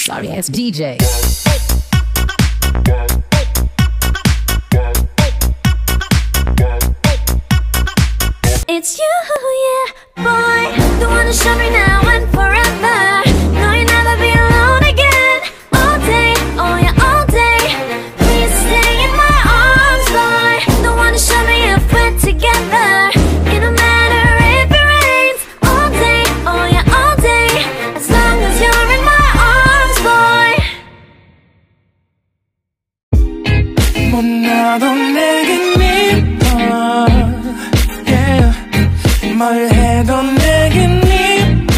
Sorry ass DJ. It's you, yeah, boy, the one to show me now and forever. No, you'll never be alone again. All day, oh yeah, all day. Please stay in my arms, boy. The one to show me if we're together. It don't matter if it rains. All day, oh yeah, all day. As long as you're in my arms, boy. 못나도 내겐 미워. 뭘 해도 내겐 이뻐.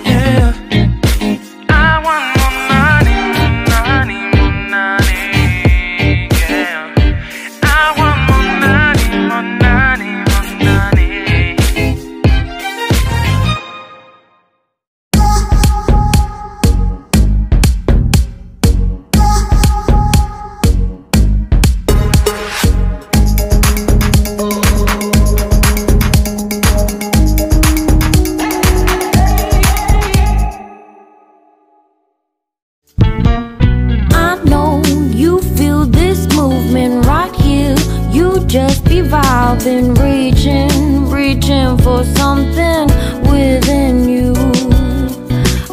Yeah. I want more money, more money, more money. Yeah. I want more money, more money, more money. Just be vibing, reaching for something within you.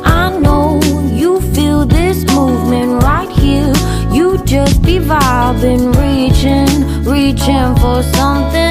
I know you feel this movement right here. You just be vibing, reaching for something